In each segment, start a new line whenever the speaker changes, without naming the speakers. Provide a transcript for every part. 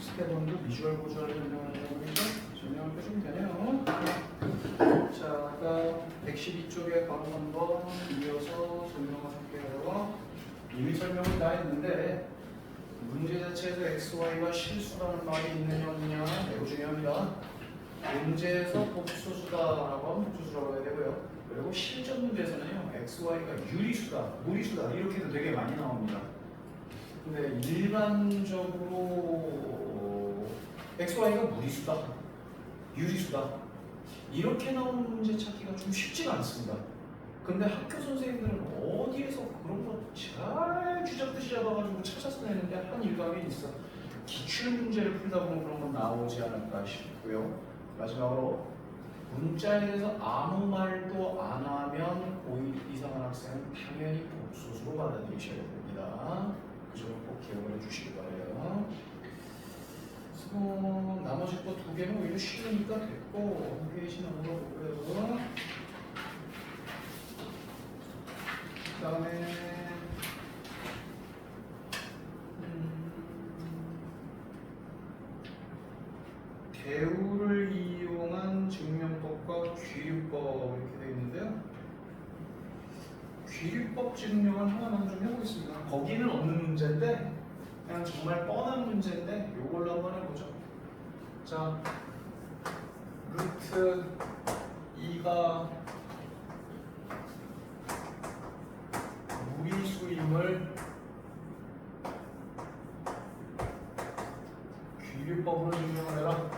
스텝 1도 비주얼 보조를 설명하는 내용이죠. 설명을 해주면 되네요. 자, 아까 112쪽에 바로 한번 이어서 설명을 할게요. 이미 설명을 다 했는데 문제 자체에서 x, y가 실수라는 말이 있느냐 없느냐 매우 중요합니다. 문제에서 복수수다라고 하면 복수수라고 해야 되고요. 그리고 실전 문제에서는요, x, y가 유리수다, 무리수다 이렇게도 되게 많이 나옵니다. 근데 일반적으로 x, y가 무리수다, 유리수다 이렇게 나오는 문제 찾기가 좀 쉽지가 않습니다. 근데 학교 선생님들은 어디에서 그런 거 잘 쥐잡듯이 잡아가지고 찾아서 내는데 한 일감이 있어. 기출 문제를 풀다 보면 그런 건 나오지 않을까 싶고요. 마지막으로 문자에 대해서 아무 말도 안 하면 고1 이상한 학생은 당연히 복수수로 받아들이셔야 됩니다. 그 점을 꼭 기억을 해주시기 바라요. 그래서 나머지 거 두 개는 오히려 쉬우니까 됐고 한 페이지 넘어가고요. 그 다음에 배우를 이용한 증명법과 귀류법 이렇게 되어 있는데요. 귀류법 증명을 하나만 좀 해보겠습니다. 거기는 없는 문제인데 그냥 정말 뻔한 문제인데 이걸로 한번 해보죠. 자, 루트 2가 무리수임을 귀류법으로 증명을 해라.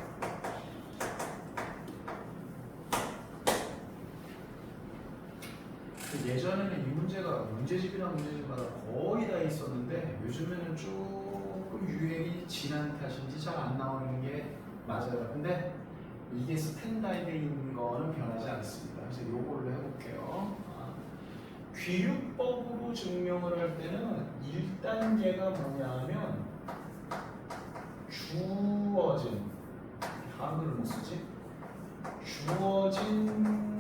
예전에는 이 문제가 문제집이나 문제집마다 거의 다 있었는데 요즘에는 조금 유행이 지난 탓인지 잘 안 나오는 게 맞아요. 근데 이게 스탠다드인 거는 변하지 않습니다. 그래서 이걸로 해볼게요. 귀류법으로 증명을 할 때는 1단계가 뭐냐면 주어진 한글을 못 쓰지? 주어진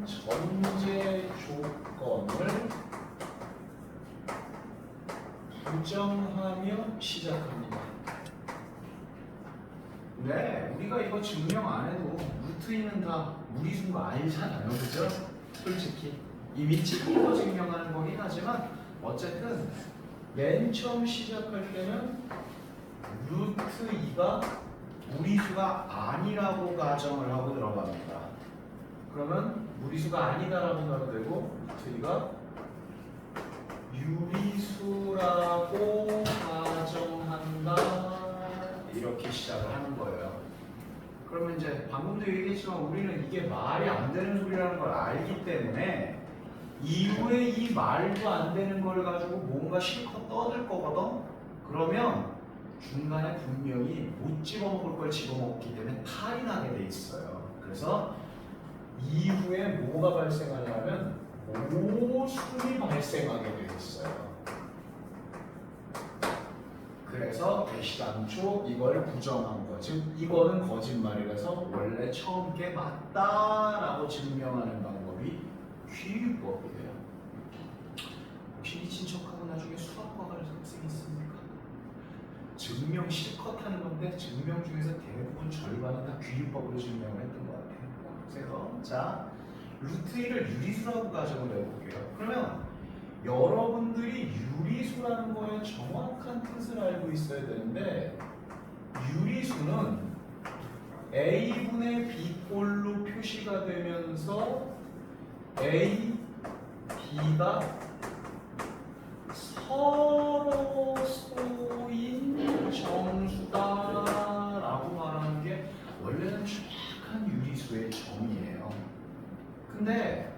전제 조건을 부정하며 시작합니다. 네, 우리가 이거 증명 안 해도 루트인은 다 무리수인 거 알잖아요, 그죠? 솔직히 이미 찍고 증명하는 거긴 하지만 어쨌든 맨 처음 시작할 때는 루트 2가 무리수가 아니라고 가정을 하고 들어갑니다. 그러면 무리수가 아니다라고 가도 되고 루트 2가 유리수라고 가정한다 이렇게 시작을 하는 거예요. 그러면 이제 방금도 얘기했지만 우리는 이게 말이 안 되는 소리라는 걸 알기 때문에 이후에 이 말도 안 되는 걸 가지고 뭔가 실컷 떠들 거거든. 그러면 중간에 분명히 못 집어먹을 걸 집어먹기 때문에 탈이 나게 돼 있어요. 그래서 이후에 뭐가 발생하냐면 모순이 발생하게 돼 있어요. 그래서 애시당초 이걸 부정한 거, 즉 이거는 거짓말이라서 원래 처음 게 맞다라고 증명하는 방법이 귀류법이에요. 혹시 이 친척하고 나중에 수학과 갈 학생이 있습니까? 증명 실컷 하는 건데 증명 중에서 대부분 절반은 다 귀류법으로 증명을 했던 것 같아요. 그래서 자, 루트 1을 유리수라고 가정을 해볼게요. 그러면 여러분들이 유리수라는 거의 정확한 뜻을 알고 있어야 되는데 유리수는 A분의 B꼴로 표시가 되면서 A, B가 서로소인 정수다라고 말하는 게 원래는 정확한 유리수의 정의예요. 근데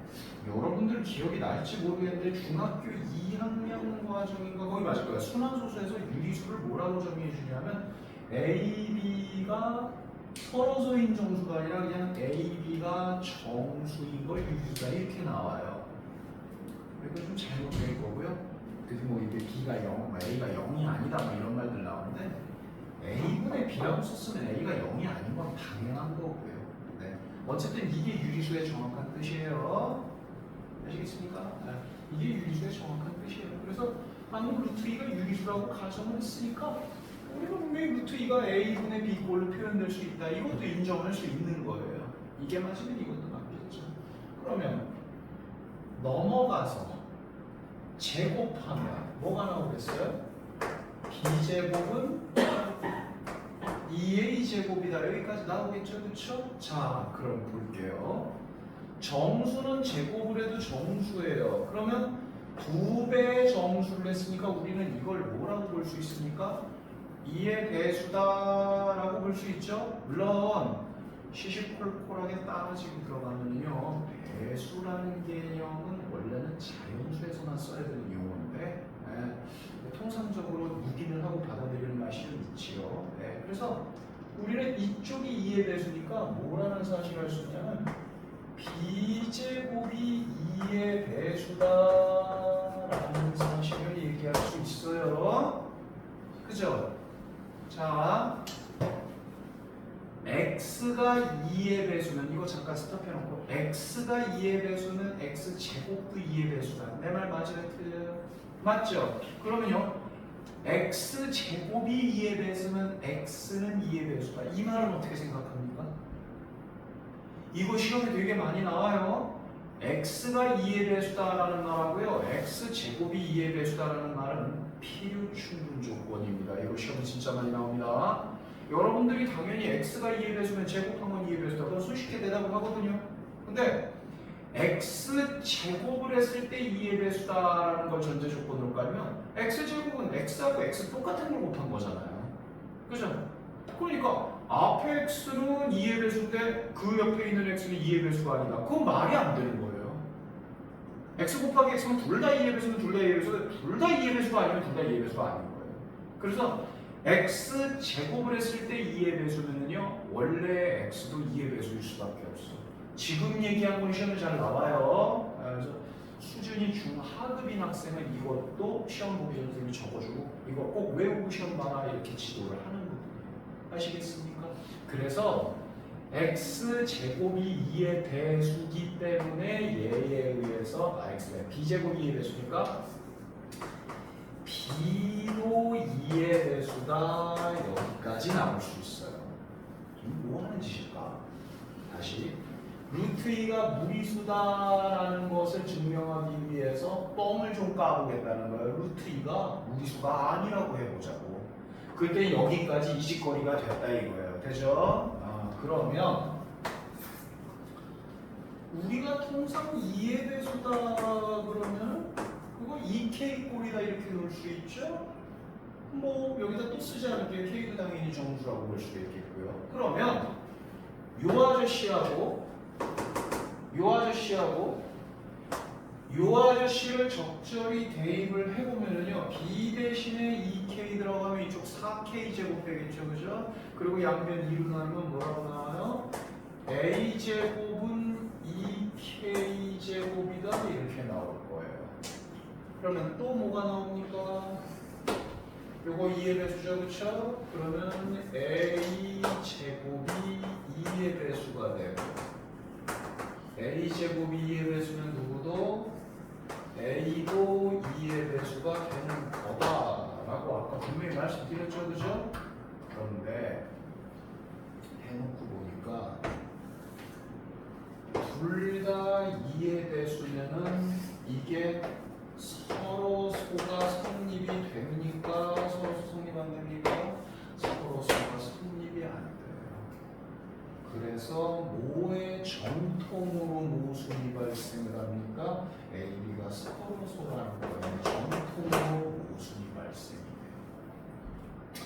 여러분들 기억이 날지 모르겠는데 중학교 2학년 과정인가 거기 맞을 거예요. 순환소수에서 유리수를 뭐라고 정의해 주냐면 A, B가 서로소인 정수가 아니라 그냥 A, B가 정수인 걸 유리수다 이렇게 나와요. 이거 좀 잘못된 거고요. 그래서 뭐 이게 B가 0, A가 0이 아니다 뭐 이런 말들 나오는데 A분의 B라고 썼으면 A가 0이 아닌 건 당연한 거고요. 네. 어쨌든 이게 유리수의 정확한 뜻이에요. 아시겠습니까? 네. 이게 유리수의 정확한 뜻이에요. 그래서 방금 루트 2가 유리수라고 가정을 했으니까 우리가 분명히 루트 2가 a분의 b꼴로 표현될 수 있다. 이것도 인정할 수 있는 거예요. 이게 맞으면 이것도 맞겠죠. 그러면 넘어가서 제곱하면 뭐가 나오겠어요? b제곱은 2a 제곱이다. 여기까지 나오겠죠, 그렇죠? 자, 그럼 볼게요. 정수는 제곱을 해도 정수예요. 그러면 2배의 정수를 했으니까 우리는 이걸 뭐라고 볼 수 있습니까? 2의 배수다라고 볼 수 있죠? 물론 시시콜콜하게 따지고 들어가면요, 배수라는 개념은 원래는 자연수에서만 써야 되는 용어인데 통상적으로 묵인을 하고 받아들이는 맛이 좀 있지요. 그래서 우리는 이쪽이 2의 배수니까 뭐라는 사실을 알 수 있냐면 b제곱이 2의 배수다라는 사실을 얘기할 수 있어요. 그죠? 자, x가 2의 배수는 이거 잠깐 스톱해놓고 x가 2의 배수는 x제곱도 2의 배수다. 내 말 맞아요? 틀려요? 맞죠? 그러면요, x제곱이 2의 배수면 x는 2의 배수다. 이 말은 어떻게 생각합니까? 이거 시험에 되게 많이 나와요. x가 2의 배수다라는 말하고요, x제곱이 2의 배수다라는 말은 필요 충분 조건입니다. 이거 시험에 진짜 많이 나옵니다. 여러분들이 당연히 x가 2의 배수면 제곱한 건 2의 배수다. 그럼 손쉽게 대답을 하거든요. 근데 x제곱을 했을 때 2의 배수다라는 걸 전제 조건으로 깔면 x제곱은 x하고 x 똑같은 걸 곱한 거잖아요. 그죠? 그러니까 앞에 x는 2의 배수인데 그 옆에 있는 x는 2의 배수가 아니다. 그건 말이 안 되는 거예요. x 곱하기 x는 둘 다 2의 배수는 둘 다 2의 배수인데 둘 다 2의 배수가 아니면 둘 다 2의 배수가 아닌 거예요. 그래서 x 제곱을 했을 때 2의 배수면은요, 원래 x도 2의 배수일 수밖에 없어. 지금 얘기한 건 시험에 잘 나와요. 그래서 수준이 중하급인 학생은 이것도 시험 보기 전에 선생님이 적어주고 이거 꼭 외우고 시험 봐라 이렇게 지도를 하는 부분이에요. 아시겠습니까? 그래서 x제곱이 2의 배수기 때문에 얘에 의해서 x가 b제곱이 2의 배수니까 b도 2의 배수다. 여기까지 나올 수 있어요. 뭐 하는 짓일까? 다시 루트 2가 무리수다라는 것을 증명하기 위해서 뻥을 좀 까보겠다는 거예요. 루트 2가 무리수가 아니라고 해보자고. 그때 여기까지 이직거리가 됐다 이거예요. 되죠? 그러면 우리가 통상 2의 배수다 그러면 그거 2k 꼴이다 이렇게 놓을 수 있죠? 뭐 여기다 또 쓰지 않을게요. k도 당연히 정수라고 볼 수도 있겠고요. 그러면 요 아저씨하고 요 아저씨를 적절히 대입을 해보면은요, b 대신에 2k 들어가면 이쪽 4k 제곱 되겠죠, 그죠? 그리고 양변 2로 나누면 뭐라고 나와요? a 제곱은 2k 제곱이다 이렇게 나올 거예요. 그러면 또 뭐가 나옵니까? 요거 2의 배수죠, 그쵸? 그러면 a 제곱이 2의 배수가 되고 a제곱이 2의 배수는 누구도 a도 2의 배수가 되는 거다라고 아까 분명히 말씀드렸죠, 그죠? 그런데 해놓고 보니까 둘 다 2의 배수면은 이게 서로 소가 성립이 됩니까? 서로 성립 안 됩니까? 서로 소가 성립이 안 돼요. 그래서 뭐의 정통으로 모순이 발생을 합니까? A, B가 서로 소라는 거예요. 정통으로 모순이 발생이 돼요.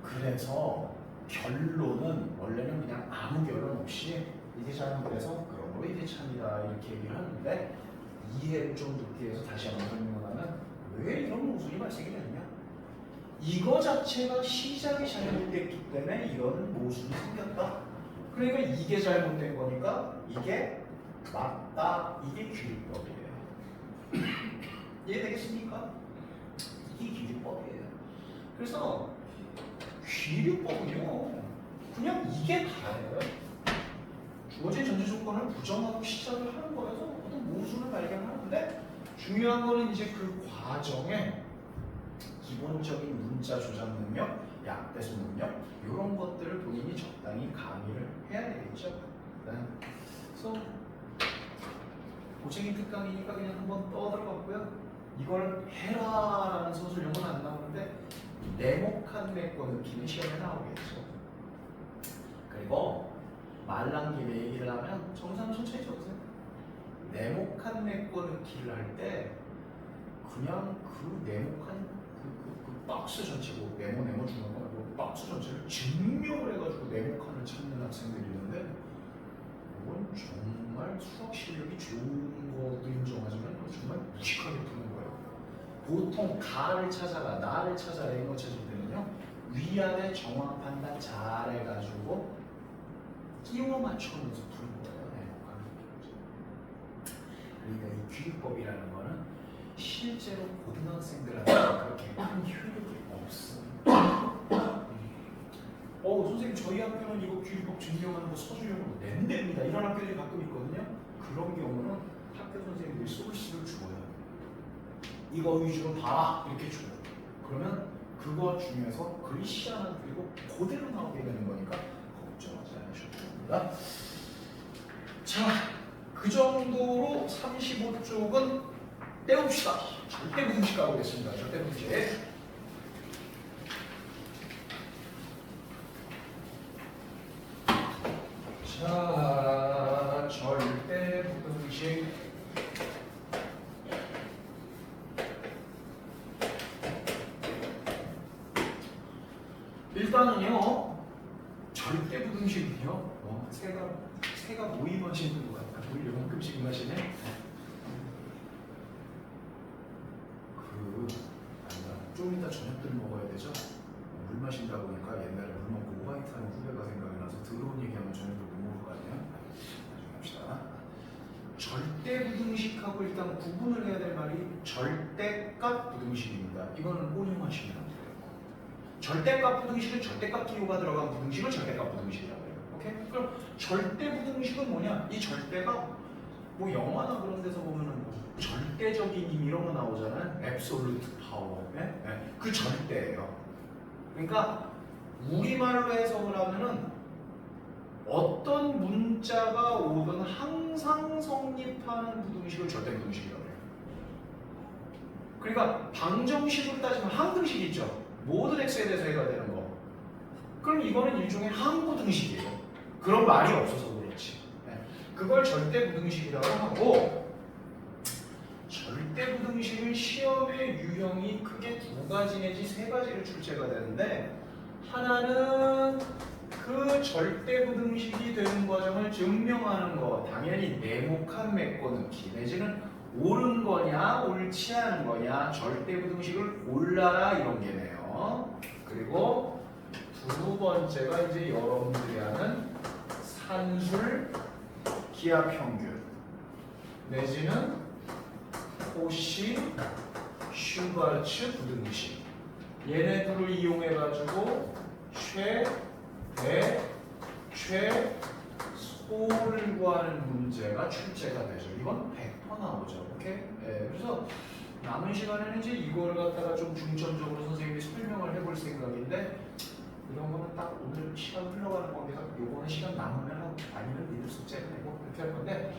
그래서 결론은 원래는 그냥 아무 결론 없이 이게 잘못돼서 그런 거 이게 참이다 이렇게 얘기를 하는데 이해를 좀 늦게 해서 다시 한번 설명을 하면 왜 이런 모순이 발생이 되느냐? 이거 자체가 시작이 잘못됐기 때문에 이런 모순이 생겼다. 그러니까 이게 잘못된 거니까 이게 맞다. 이게 규리법이에요. 이해되겠습니까? 이게 규리법이에요. 그래서 규리법은요, 그냥 이게 다예요. 주어진 전제 조건을 부정하고 시작을 하는 거여서 어떤 모순을 발견하는데 중요한 거는 이제 그 과정에 기본적인 문자 조작 능력, 약배수 능력 이런 것들을 본인이 적당히 가미를 해야 되겠죠. 그래서 고생이 특강이니까 그냥 한번 떠들어봤고요. 이걸 해라라는 서술형은 안 나오는데 네모칸 메꿔 느낌의 시험에 나오겠죠. 그리고 말란 김에 얘기를 하면 정상 천천히 적으세요. 네모칸 메꿔 넣기를 할 때 그냥 그 네모칸 그 박스 전체고 네모 주는 거 말고 박스 전체를 증명을 해가지고 네모칸을 찾는 학생들이 있는데 이건 정말 수학 실력이 좋은 것도 인정하지만 정말 무식하게 푸는 거예요. 보통 가를 찾아라, 나를 찾아라 이런 거 찾을 때는요 위아래 정확 판단 잘 해가지고 끼워 맞추면서 푸는 거예요. 그러니까 이 귀법이라는 거는 실제로 고등학생들한테 그렇게 큰 효력이 없습니다. 선생님 저희 학교는 이거 귀법 증명하는 거 서술형으로 낸답니다. 이런 학교들이 가끔 있거든요. 그런 경우는 학교 선생님들이 소스를 줘요. 이거 위주로 봐라 이렇게 줘요. 그러면 그거 중에서 글씨 하나 그리고 그대로 나오게 되는 거니까 걱정하지 않으셔도 됩니다. 자, 그 정도로 35쪽은 떼웁시다. 절대 분식 가보겠습니다. 절대 분식. 자, 절대 분식. 일단은요, 절대 부등식은요, 새가 모임하시는 것 같다. 물 요만큼씩 임하시네. 아니다. 좀 이따 저녁들 먹어야 되죠? 물 마신다 보니까 옛날에 물 먹고 오바이트 하는 후배가 생각이 나서 더러운 얘기하면 저녁들 못 먹을 거 아니에요? 나중에 합시다. 절대 부등식하고 일단 구분을 해야 될 말이 절대값 부등식입니다. 이거는 혼용하시면 안 돼요. 절대값 부등식은 절대값 기호가 들어간 부등식을 절대값 부등식이라고 해요. 오케이? 그럼 절대 부등식은 뭐냐? 이 절대가 뭐 영화나 그런 데서 보면은 뭐 절대적인 힘 이런 거 나오잖아요. absolute power. 그 절대예요. 그러니까 우리말로 해석을 하면은 어떤 문자가 오든 항상 성립하는 부등식을 절대 부등식이라고 해요. 그러니까 방정식으로 따지면 항등식이 있죠. 모든 x에 대해서 해가 되는 거. 그럼 이거는 일종의 항부등식이에요. 그런 말이 없어서 그렇지. 그걸 절대 부등식이라고 하고, 절대 부등식은 시험의 유형이 크게 두 가지 내지 세 가지를 출제가 되는데, 하나는 그 절대 부등식이 되는 과정을 증명하는 거, 당연히 네모칸 메꿔 넣기 내지는 옳은 거냐 옳지 않은 거냐 절대 부등식을 골라라 이런 게네요. 그리고 두 번째가 이제 여러분들이 하는 산술 기하 평균 내지는 코시 슈바르츠 부등식 얘네들을 이용해 가지고 최대 최소를 구하는 문제가 출제가 되죠. 이건 100% 나오죠. 오케이? 그래서 남은 시간에는 이제 이걸 갖다가 좀 중점적으로 선생님이 설명을 해볼 생각인데 이런 거는 딱 오늘 시간 흘러가는 관계가 요거는 시간 남으면 하고 아니면 니들 숙제를 내고 그렇게 할 건데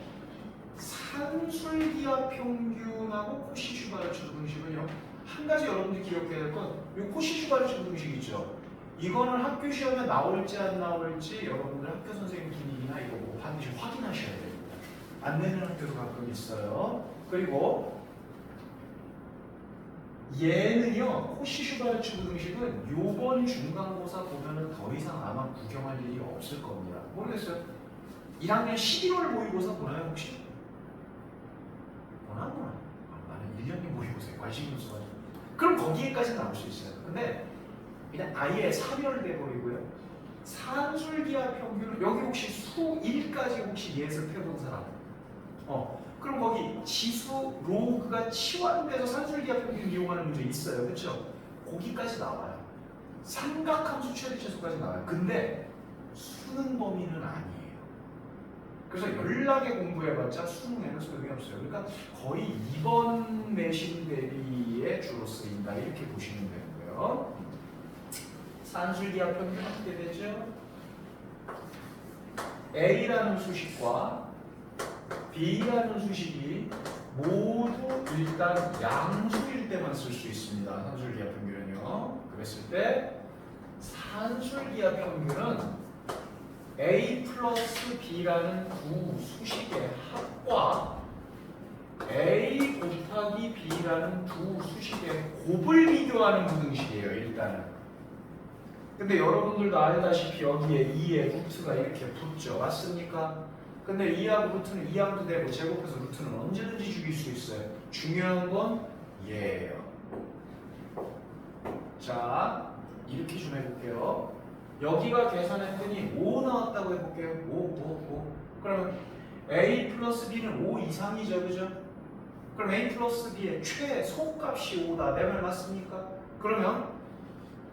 산술기하 평균하고 코시 슈바르츠 부등식은요 한 가지 여러분들이 기억해야 될 건 요 코시 슈바르츠 부등식 있죠. 이거는 학교 시험에 나올지 안 나올지 여러분들 학교 선생님 분위기나 이거 뭐 반드시 확인하셔야 됩니다. 안 내는 학교도 가끔 있어요. 그리고 얘는요 코시 슈바르츠 부등식은 요번 중간고사 보면은 더 이상 아마 구경할 일이 없을 겁니다. 모르겠어요. 1학년 11월 모의고사 보나요 혹시? 보나? 나는 1학년 모의고사에 관심이 없어가지고 그럼 거기에까지 나올 수 있어요. 근데 그냥 아예 사별돼 버리고요. 산술기하 평균은 여기 혹시 수 1까지 혹시 예습해본 사람? 그럼 거기 지수 로그가 치환돼서 산술기하 평균 이용하는 문제 있어요. 그렇죠? 거기까지 나와요. 삼각함수 최대치수까지 나와요. 근데 수능 범위는 아니에요. 그래서 연락에 공부해봤자 수능에는 소용이 없어요. 그러니까 거의 2번 내신 대비에 주로 쓰인다 이렇게 보시면 되고요. 산술기하 평균 어떻게 되죠? A라는 수식과 B라는 수식이 모두 일단 양수일 때만 쓸 수 있습니다. 산술기하 평균은요. 그랬을 때 산술기하 평균은 A 플러스 B라는 두 수식의 합과 A 곱하기 B라는 두 수식의 곱을 비교하는 부등식이에요. 일단은. 근데 여러분들도 알다시피 여기에 2의 루트가 이렇게 붙죠. 맞습니까? 근데 2하고 루트는 2하고도 되고 제곱해서 루트는 언제든지 죽일 수 있어요. 중요한 건 얘예요. 자, 이렇게 좀 해볼게요. 여기가 계산했더니 5 나왔다고 해볼게요. 5. 그러면 A 플러스 B는 5 이상이죠. 그죠? 그럼 A 플러스 B의 최소값이 5다. 내 말 맞습니까? 그러면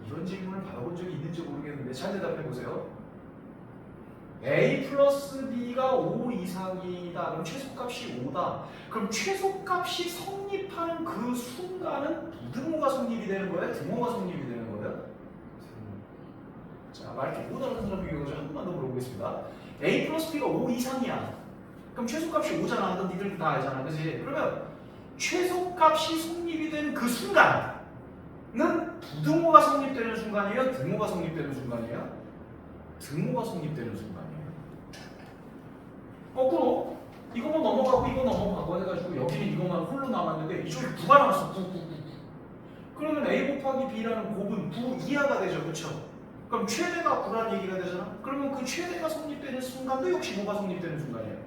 이런 질문을 받아본 적이 있는지 모르겠는데 잘 대답해보세요. A 플러스 B가 5 이상이다. 그럼 최소값이 5다. 그럼 최소값이 성립하는 그 순간은 부등호가 성립이 되는 거예요? 등호가 성립이 되는 거예요? 자, 말 이렇게 못 알아듣는 사람 비교해서 한 번만 더 물어보겠습니다. A 플러스 B가 5 이상이야. 그럼 최소값이 5잖아. 너 니들도 다 알잖아. 그지? 그러면 최소값이 성립이 되는 그 순간은 부등호가 성립되는 순간이에요? 등호가 성립되는 순간이에요? 등호가 성립되는 순간이에요. 거꾸로 이거만 넘어가고 이거 넘어가고 해가지고 여기는 이거만 홀로 남았는데 이쪽에 9가 남았어. 9. 그러면 A 곱하기 B라는 곱은 9 이하가 되죠. 그쵸? 그럼 최대가 9라는 얘기가 되잖아. 그러면 그 최대가 성립되는 순간도 역시 뭐가 성립되는 순간이에요?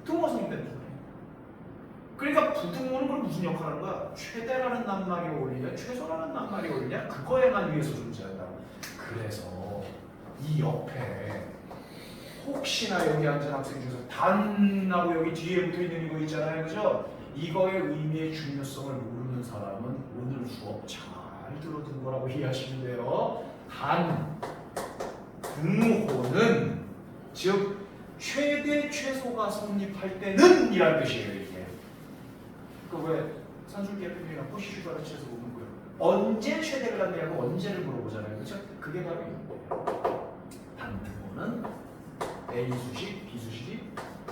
등호가 성립되는 순간이에요. 그러니까 부등호는 그럼 무슨 역할을 하는 거야? 최대라는 낱말이 어울리냐 최소라는 낱말이 어울리냐 그거에만 위해서 존재한다고. 그래서 이 옆에 혹시나 여기 앉은 학생 중에서 단하고 여기 뒤에 붙어있는 이거 있잖아요. 그죠? 이거의 의미의 중요성을 모르는 사람은 오늘 수업 잘 들어둔 거라고 이해하시면 돼요. 단 등호는 즉 최대 최소가 성립할 때는 이란 뜻이에요. 이게 그 왜 산술기하 평균이랑 포시슈 가르치에서 보는 거예요. 언제 최대를 갖냐고 언제를 물어보잖아요. 그렇죠? 그게 바로 이거예요. 단 등호는 A 수식, B 수식이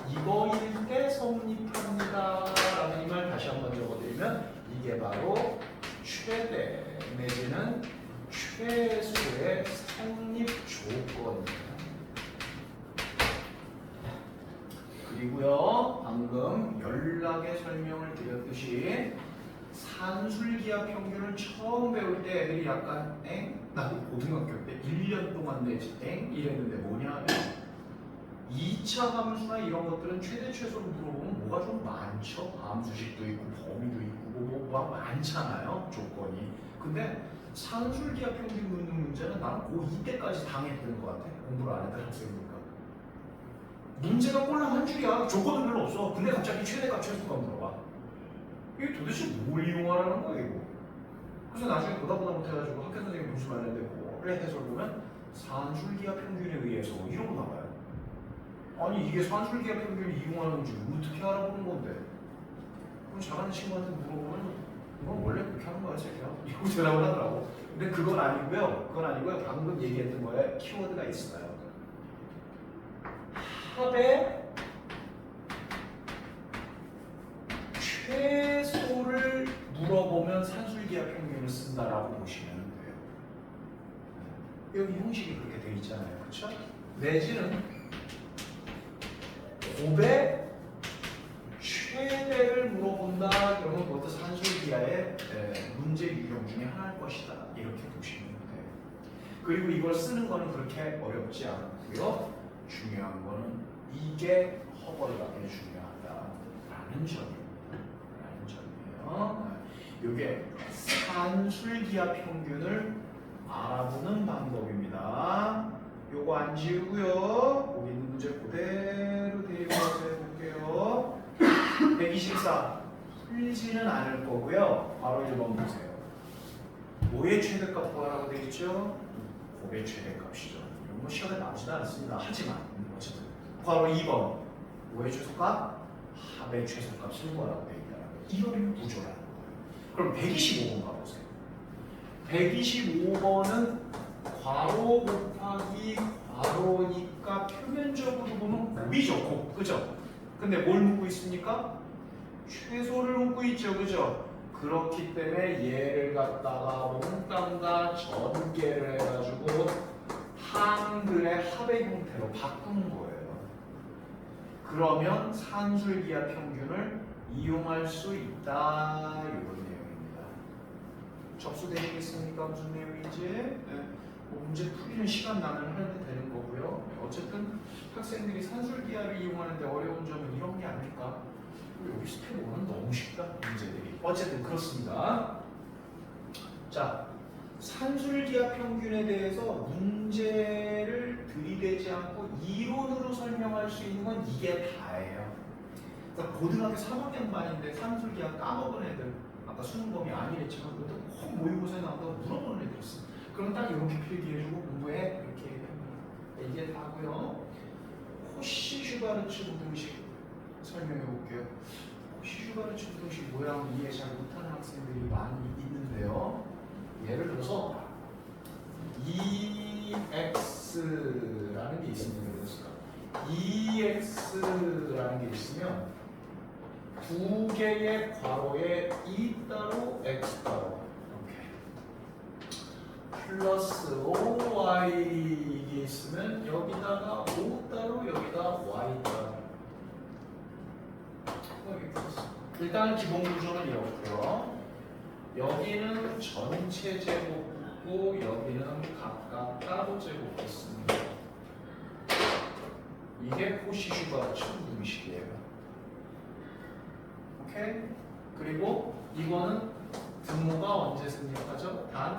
이거일 때 성립합니다 라는 이 말 다시 한번 적어드리면 이게 바로 최대 내지는 최소의 성립 조건입니다. 그리고요, 방금 연락에 설명을 드렸듯이 산술기하 평균을 처음 배울 때 애들이 약간 엥? 나도 고등학교 때 1년 동안 내지 엥? 이랬는데 뭐냐 하면 2차 함수나 이런 것들은 최대 최소를 물어보면 뭐가 좀 많죠. 함수식도 있고 범위도 있고 뭐가 많잖아요. 조건이. 근데 산술기하 평균 묻는 문제는 나는 고2 때까지 당했던 것 같아. 공부를 안 했던 학생이니까. 문제가 꼴랑 한 줄이야. 조건은 별로 없어. 근데 갑자기 최대값 최소값 물어봐. 이게 도대체 뭘 이용하라는 거야 이거. 그래서 나중에 보다 못해가지고 학교 선생님 보시 말했는데 뭐래 해설 보면 산술기하 평균에 의해서 이러고 나와요. 아니 이게 산술기하 평균을 이용하는지 어떻게 알아보는 건데? 그럼 잘하는 친구한테 물어보면 이건 원래 그렇게 하는 거야 새끼야. 이러고 대답을 하더라고. 근데 그건 아니고요. 방금 얘기했던 거에 키워드가 있어요. 합의 최소를 물어보면 산술기하 평균을 쓴다라고 보시면 돼요. 여기 형식이 그렇게 돼 있잖아요. 그렇죠? 내지는 곱의 최대를 물어본다. 그러면 그것도 산술기하의 문제 유형 중에 하나일 것이다. 이렇게 보시면 돼요. 그리고 이걸 쓰는 거는 그렇게 어렵지 않고요. 중요한 거는 이게 허벌나게 중요하다라는 점이에요. 이게 산술기하 평균을 알아보는 방법입니다. 요거 안 지우고요. 거기 있는 문제 그대로 대입해서 해볼게요. 124 풀지는 않을 거고요. 바로 1번 보세요. 뭐의 최대값 구하라고 되어 있죠? 곱의 최대값이죠. 이런 거 시험에 나오지도 않습니다. 하지만 어쨌든 바로 2번 뭐의 최소값? 합의 최소값을 구하라고 되어 있다는 거예요. 이거를 구조라는 거예요. 그럼 125번 가보세요. 125번은 괄호 곱하기 괄호니까 표면적으로 보면 곱이죠. 곱. 그죠? 근데 뭘 묻고 있습니까? 최소를 묻고 있죠. 그죠? 그렇기 때문에 얘를 갖다가 몽땅 전개를 해가지고 한글의 합의 형태로 바꾸는 거예요. 그러면 산술기하 평균을 이용할 수 있다. 이런 내용입니다. 접수되시겠습니까? 무슨 내용인지? 네. 문제 풀이는 시간 나면 하면 되는 거고요. 어쨌든 학생들이 산술기하를 이용하는데 어려운 점은 이런 게 아닐까? 여기 스텝 1은 너무 쉽다. 문제들이. 어쨌든 그렇습니다. 자, 산술기하 평균에 대해서 문제를 들이대지 않고 이론으로 설명할 수 있는 건 이게 다예요. 그러니까 고등학교 3학년 반인데 산술기하 까먹은 애들, 아까 수능 범위 아니랬지만 그것도 꼭 모의고사에 나온다고 물어보는 애들 있어. 그럼 딱 이렇게 필기해주고 공부해 이렇게 얘기합니다. 이게 다고요. 코시-슈바르츠 부등식 설명해 볼게요. 코시-슈바르츠 부등식 모양 이해 잘 못하는 학생들이 많이 있는데요. 예를 들어서 EX라는 게 있으면 그랬을까? EX라는 게 있으면 두 개의 괄호에 E 따로 X 따로 플러스 OY 이게 있으면 여기다가 O 따로 여기다 Y 따로 일단 기본 구조는 이렇고요. 여기는 전체 제곱이고 여기는 각각 따로 제곱했습니다. 이게 코시-슈바르츠 부등식이에요. 오케이? 그리고 이거는 등호가 언제 생략하죠? 단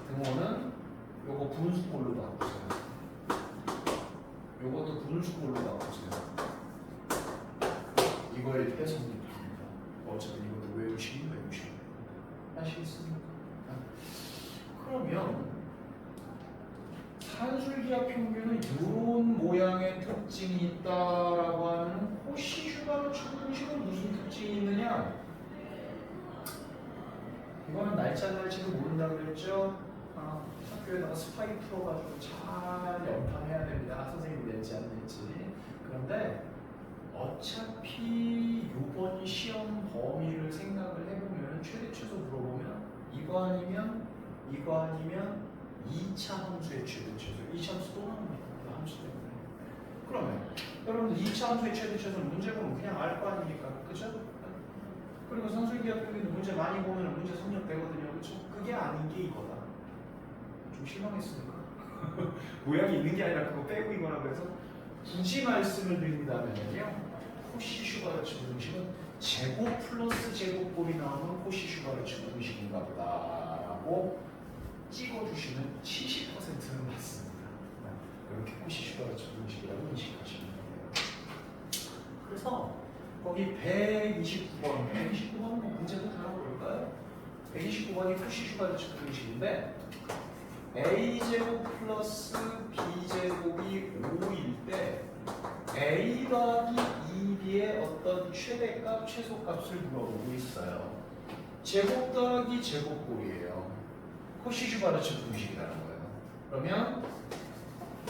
등호는 요거 분수꼴로 바꾸세요. 요것도 분수꼴로 바꾸세요. 이걸 빼서 생략합니다. 어차피 이것도 외우시긴 외우시고 아시겠습니까? 그러면 산술기하 평균은 이런 모양의 특징이 있다라고 하면 코시-슈바르츠 부등식은 무슨 특징이 있느냐? 이거는 날짜도 모른다 그랬죠? 학교에다가 스파이 풀어가지고 잘 연판해야 됩니다. 선생님이 낼지 안 낼지. 그런데 어차피 이번 시험 범위를 생각을 해보면 최대 최소 물어보면 이거 아니면 2차 함수의 최대 최소. 2차 함수 또 나옵니다. 그 함수 때문에. 그러면 여러분들 2차 함수의 최대 최소는 문제 보면 그냥 알 거 아닙니까? 그죠? 그리고 산술기하 평균도 문제 많이 보면 문제 성립되거든요. 그렇죠? 그게 아닌 게 이거다. 좀 실망했습니까? 모양이 있는 게 아니라 그거 빼고 이거라 그래서 굳이 말씀을 드린다면요. 코시-슈바르츠 부등식은 제곱 플러스 제곱꼴이 나오면 코시-슈바르츠 부등식인가 보다라고 찍어주시면 70%는 맞습니다. 이렇게 코시-슈바르츠 부등식이라고 인식하시면 돼요. 그래서 거기 129번 뭐 문제도 들어볼까요? 129번이 코시-슈바르츠 부등식인데 a제곱 플러스 b제곱이 5일 때 a 더하기 2b의 어떤 최대값, 최소값을 물어보고 있어요. 제곱 더하기 제곱꼴이에요. 코시-슈바르츠 부등식이라는 거예요. 그러면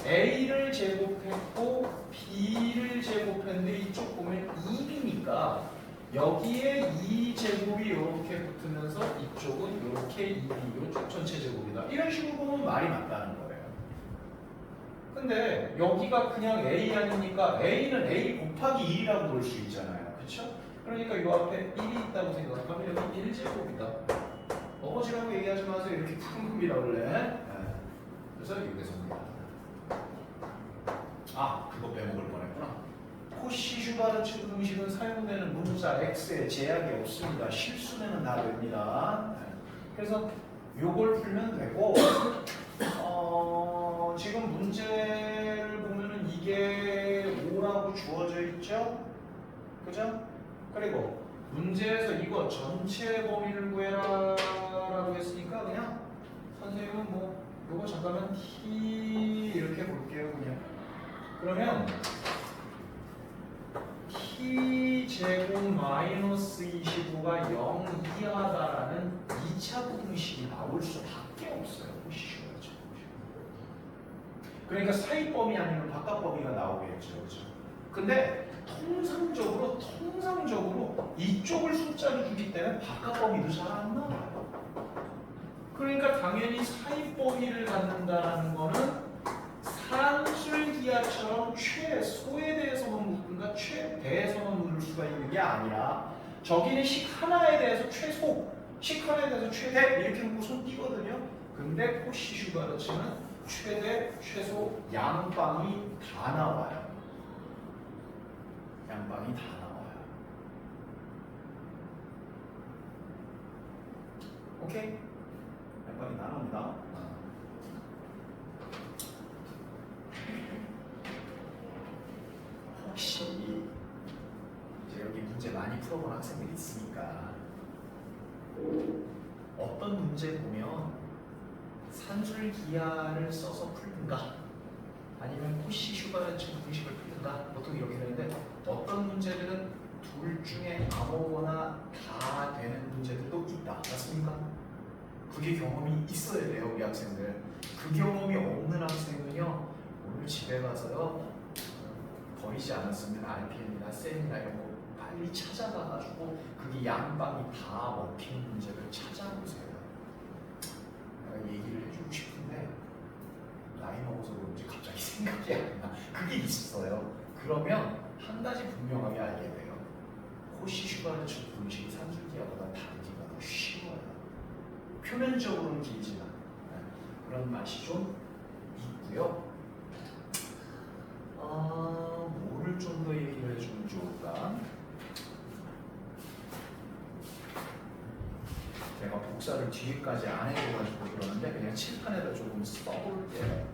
a를 제곱했고 b를 제곱했는데 이쪽 보면 2b니까 여기에 2제곱이 이렇게 붙으면서 이쪽은 이렇게 2b, 이쪽 전체 제곱이다. 이런 식으로 보면 말이 맞다는 거예요. 근데 여기가 그냥 a 아니니까 a는 a 곱하기 1이라고 볼 수 있잖아요. 그렇죠? 그러니까 이 앞에 1이 있다고 생각하면 여기 1제곱이다. 어거지라고 얘기하지 마세요. 이렇게 푸는 겁니다 원래. 네. 그래서 이렇게 섭니다. 그거 빼먹을 뻔했구나. 코시-슈바르츠 부등식은 사용되는 문자 x에 제약이 없습니다. 실수는 다 됩니다. 네. 그래서 요걸 풀면 되고 지금 문제를 보면은 이게 5라고 주어져 있죠? 그죠? 그리고 문제에서 이거 전체 범위를 구해라 라고 했으니까 그냥 선생님은 뭐 요거 잠깐만 t 이렇게 볼게요. 그냥 그러면 p 제곱 마이너스 25가 0 이하다라는 2차 부등식이 나올 수밖에 없어요. 코시슈가르츠. 그러니까 사이범위 아니면 바깥범위가 나오겠죠. 그죠? 근데 통상적으로 이쪽을 숫자로 주기 때문에 바깥범위도 잘 안 나와요. 그러니까 당연히 사이범위를 갖는다는 거는 산술기하처럼 최소에 대해서만 묻든가 최대에서만 묻을 수가 있는 게 아니라 저기는 식 하나에 대해서 최소, 식 하나에 대해서 최대 이렇게 놓고 손 띄거든요. 근데 코시슈가르츠는 최대, 최소, 양방이 다 나와요. 양방이 다 나와요. 오케이? 양방이 나옵니다. 혹시 이제 여기 문제 많이 풀어본 학생들이 있으니까 어떤 문제 보면 산술기하를 써서 풀든가 아니면 코시슈가르츠 공식을 풀든가 보통 이렇게 되는데 어떤 문제들은 둘 중에 아무거나 다 되는 문제들도 있다. 맞습니까? 그게 경험이 있어야 돼요, 우리 학생들. 그 경험이 없는 학생은요, 오늘 집에 가서요, 버리지 않았으면 RPM이나 셀이나 이런 거 빨리 찾아가가지고 그게 양방이 다 먹히는 문제를 찾아보세요. 내가 얘기를 해주고 싶은데 나이 먹어서 그런지 갑자기 생각이 안 나. 그게 있어요. 그러면 한 가지 분명하게 알게 돼요. 코시슈가르츠 공식이 산술기하보다 다르기가 더 쉬워요. 표면적으로는 길지만 그런 맛이 좀 있고요. 뭐를 좀 더 얘기를 해주면 좋을까? 제가 복사를 뒤에까지 안 해줘가지고 그러는데 그냥 칠판에다 조금 써볼게요.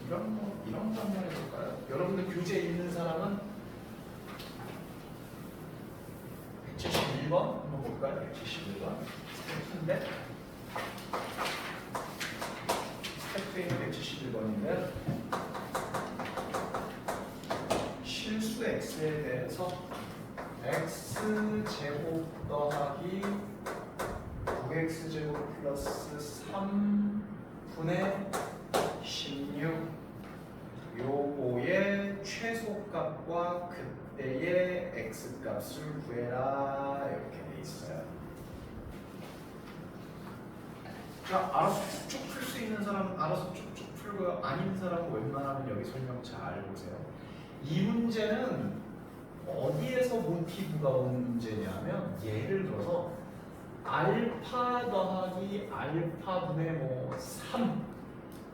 이런 거 한번 해볼까요? 여러분들 교재 있는 사람은 171번 한번 볼까요? 171번 스태프인데 스태프에 있는 171번인데 실수 x에 대해서 x제곱 더하기 9x제곱 플러스 3분의 16 요거의 최소값과 그때의 x값을 구해라 이렇게 돼 있어요. 자, 알아서 쭉쭉 풀 수 있는 사람은 알아서 쭉쭉 풀고요. 아닌 사람은 웬만하면 여기 설명 잘 보세요. 이 문제는 어디에서 모티브가 오는 문제냐면 예를 들어서 알파 더하기 알파분의 3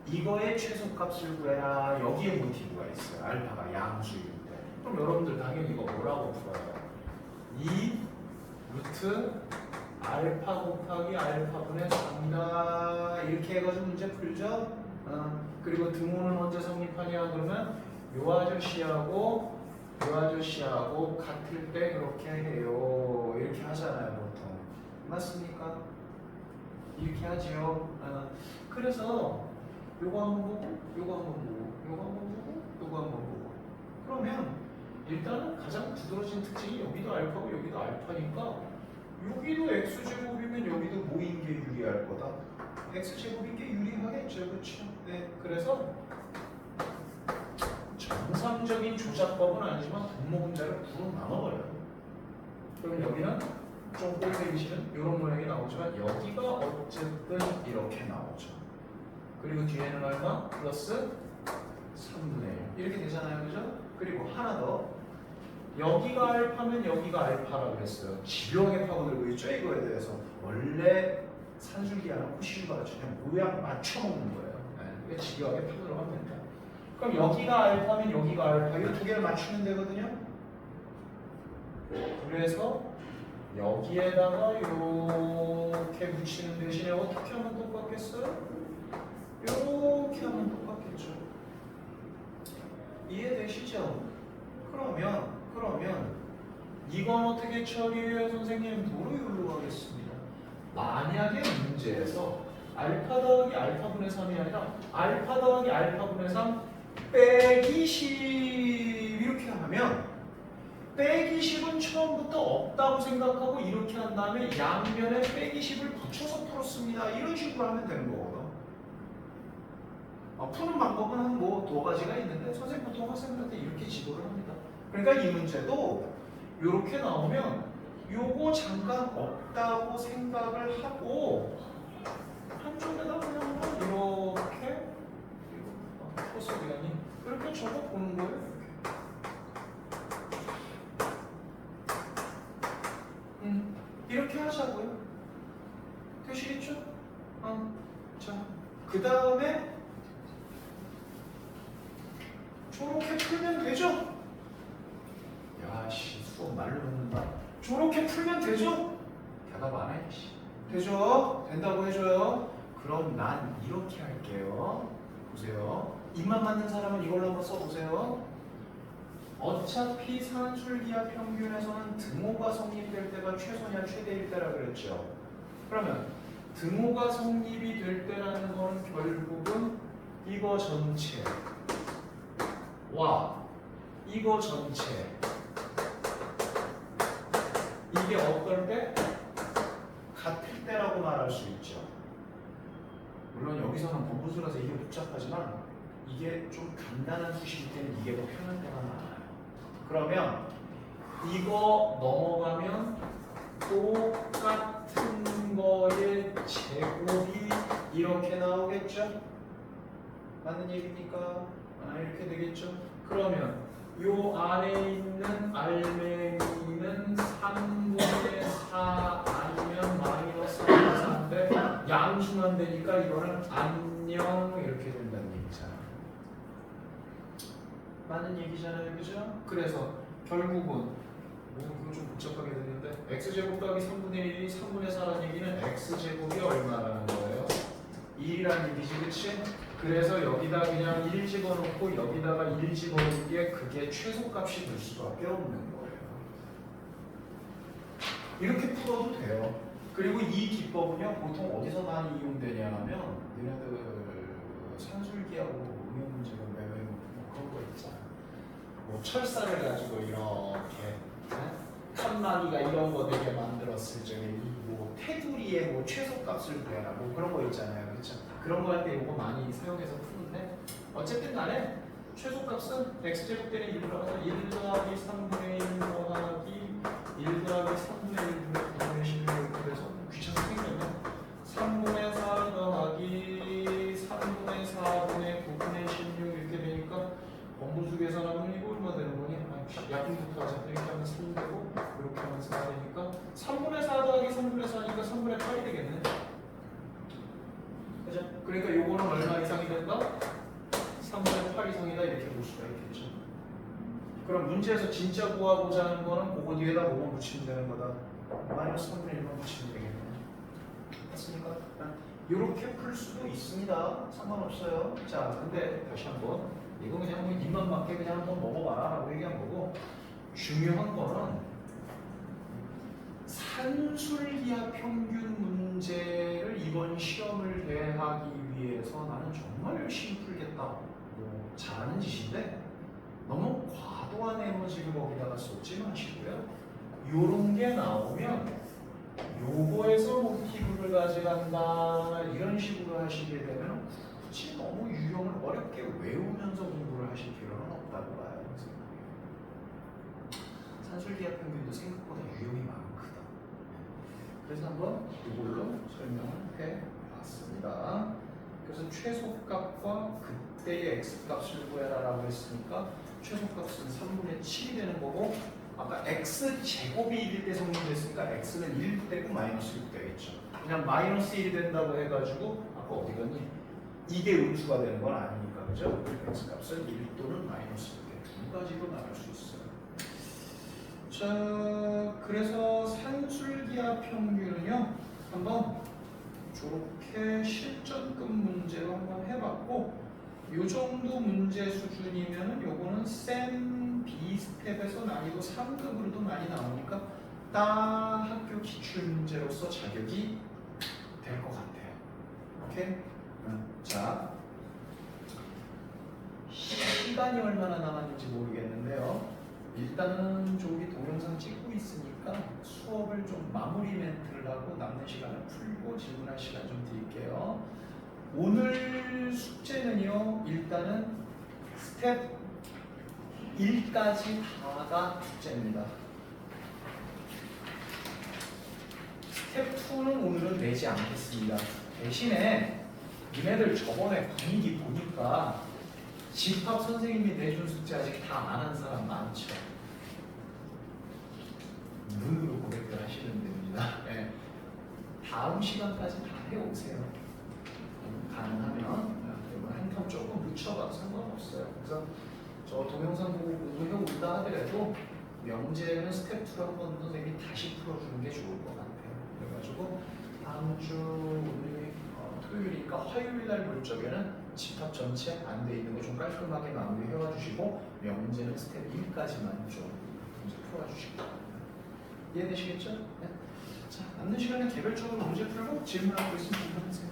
이거의 최소값을 구해라. 여기에 모티브가 있어요. 알파가 양수일 때. 그럼 여러분들 당연히 이거 뭐라고 풀어요? 2 루트 알파 곱하기 알파분의 3이다. 이렇게 해가지고 문제 풀죠. 그리고 등호는 언제 성립하냐 그러면 요 아저씨하고 같을 때 그렇게 해요. 이렇게 하잖아요 보통. 맞습니까? 이렇게 하지요. 그래서 요거 한번 보고, 요거 한번 보고, 요거 한번 보고, 요거 한번 보고. 그러면 일단은 가장 두드러진 특징이 여기도 알파고 여기도 알파니까 여기도 x제곱이면 여기도 뭐인 게 유리할 거다. x제곱인 게 유리하겠죠. 그렇죠? 네. 그래서 정상적인 조작법은 아니지만 분모분자를 부로 나눠버려요. 그럼 여기는 좀 꼴보기 싫은 이런 모양이 나오지만 여기가 어쨌든 이렇게 나오죠. 그리고 뒤에는 얼마? 플러스 3분의 1 이렇게 되잖아요. 그죠? 그리고 하나 더 여기가 알파면 여기가 알파라고 했어요. 집요하게 파고들고 있죠. 이거에 대해서 원래 산술기하는 코시슈가르츠 그냥 모양 맞춰먹는 거예요. 이게 집요하게 파고들어가면 됩니다. 그럼 여기가 알파면 여기가 알파 이 두 개를 맞추면 되거든요. 그래서 여기에다가 이렇게 붙이는 대신에 어떻게 하면 똑같겠어요? 이렇게 하면 똑같겠죠. 이해되시죠? 그러면 이건 어떻게 처리해요? 선생님 도로율로 하겠습니다. 만약에 문제에서 알파 더하기 알파분의 3이 아니라 알파 더하기 알파분의 3 빼기 10 이렇게 하면 빼기 10은 처음부터 없다고 생각하고 이렇게 한 다음에 양변에 빼기 10을 붙여서 풀었습니다. 이런 식으로 하면 되는 거거든. 푸는 방법은 한 뭐 두 가지가 있는데 선생님 보통 학생들한테 이렇게 지도를 합니다. 그러니까 이 문제도 이렇게 나오면 요거 잠깐 없다고 생각을 하고 한쪽에다 그냥 이렇게 풀었어 기간이 이렇게 적어 보는 거예요. 이렇게 하자고요. 되시겠죠? 자, 그 다음에 저렇게 풀면 되죠? 야씨 수업 말로 듣는다. 저렇게 풀면 되죠? 대답 안 해. 되죠? 된다고 해줘요. 그럼 난 이렇게 할게요. 보세요. 입만 맞는 사람은 이걸로 한번 써보세요. 어차피 산술기하 평균에서는 등호가 성립될 때가 최소냐 최대일 때라 그랬죠. 그러면 등호가 성립이 될 때라는 거는 결국은 이거 전체와 이거 전체 이게 어떨 때? 같을 때라고 말할 수 있죠. 물론 여기서는 범부수라서 이게 복잡하지만 이게 좀 간단한 수식일 때는 이게 더 편할 때가 많아요. 그러면 이거 넘어가면 똑같은 거의 제곱이 이렇게 나오겠죠? 맞는 얘기입니까? 이렇게 되겠죠? 그러면 요 안에 있는 알맹이는 3분의 4 아니면 마이너스 4인데 양수만 되니까 이거는 안녕 이렇게 된다는 얘기잖아요. 맞는 얘기잖아요, 그죠? 그래서 결국은 이거 좀 복잡하게 되는데 x제곱 더하기 3분의 1이 3분의 4라는 얘기는 x제곱이 얼마라는 거예요? 1이라는 얘기지, 그치? 그래서 여기다 그냥 1 집어넣고 여기다가 1 집어넣기에 그게 최소값이 될 수밖에 없는 거예요. 이렇게 풀어도 돼요. 그리고 이 기법은요 보통 어디서 많이 이용되냐 하면 얘네들 산술기하고 응용 문제 보면 뭐 그런 거 있잖아. 뭐 철사를 가지고 이렇게 칸막이가 이런 거 되게 만들었을 적에 뭐 테두리에 뭐 최소값을 구해라 뭐 그런 거 있잖아요, 그렇죠? 그런 거 할 때 이거 많이 사용해서 푸는데 어쨌든 간에 최소값은 x제곱 때는 1 더하기 1 더하기 3분의 1 더하기 1 더하기 3분의 1분의 9분의 16 이렇게 돼서 귀찮게 생기면 3분의 4 더하기 3분의 4분의 9분의 16 이렇게 되니까 범부수 계산하면 이거 얼마 되는 거니? 약분부터 하자. 이렇게 하면 3 되고 이렇게 하면 4 되니까 3분의 4 더하기 3분의 4니까 3분의 8이 되겠네. 그죠? 그러니까 요거는 얼마 이상이 된다? 3분의 8 이상이다 이렇게 볼 수가 있겠죠. 그럼 문제에서 진짜 구하고자 하는 거는 그거 뒤에다 뭐만 붙이면 되는 거다. 마이너스 3분의 1만 붙이면 되겠네. 맞습니까? 이렇게 풀 수도 있습니다. 상관없어요. 자, 근데 다시 한번 이거 그냥 뭐 입만 맞게 그냥 한번 먹어봐라 라고 얘기한 거고 중요한 거는 산술기하 평균 문제를 이번 시험을 대하기 위해서 나는 정말 열심히 풀겠다 뭐 잘하는 짓인데 너무 과도한 에너지를 거기다가 쏟지 마시고요. 요런 게 나오면 요거에서 모티브를 가져간다 이런 식으로 하시게 되면 굳이 너무 유형을 어렵게 외우면서 공부를 하실 필요는 없다고 봐요. 산술기하 평균도 생각보다 유형이 많거든. 그래서 한번 이걸로 설명을 해봤습니다. 그래서 최소값과 그때의 x값을 구해라라고 했으니까 최소값은 3분의 7이 되는 거고 아까 x제곱이 1일 때 성립됐으니까 x는 1 되고 마이너스 6 되겠죠. 그냥 마이너스 1이 된다고 해가지고 아까 어디 갔니? 이게 음수가 되는 건 아니니까 그죠? x값은 1 또는 마이너스 6 두 가지로 나눌 수 있어요. 자, 그래서 산술기하 평균은요 한번 저렇게 실전급 문제로 한번 해봤고 요 정도 문제 수준이면은 요거는 센 B스텝에서 난이도 3급으로도 많이 나오니까 딱 학교 기출 문제로서 자격이 될 것 같아요. 오케이? 자. 시간이 얼마나 남았는지 모르겠는데요. 일단은 저기 동영상 찍고 있으니까 수업을 좀 마무리 멘트를 하고 남는 시간을 풀고 질문할 시간 좀 드릴게요. 오늘 숙제는요, 일단은 스텝 1까지 다가 숙제입니다. 스텝 2는 오늘은 내지 않겠습니다. 대신에 니네들 저번에 분위기 보니까 집합 선생님이 내준 숙제 아직 다 안 한 사람 많죠? 눈으로 고백을 하시면 됩니다. 네. 다음 시간까지 다 해오세요. 가능하면 한 텀 조금 늦춰봐도 상관없어요. 그래서 저 동영상 보고 공부해 온다 하더라도 명제는 스텝 2로 한번 선생님이 다시 풀어주는 게 좋을 것 같아요. 그래가지고 다음 주 오늘 토요일이니까 화요일 날 볼 적에는 집합 전체 안 돼 있는 거 좀 깔끔하게 마무리 해와 주시고 명제는 스텝 1까지만 좀 문제 풀어 주시기 바랍니다. 이해되시겠죠? 네? 자, 남는 시간에 개별적으로 문제 풀고 질문하고 있으면 공부하세요.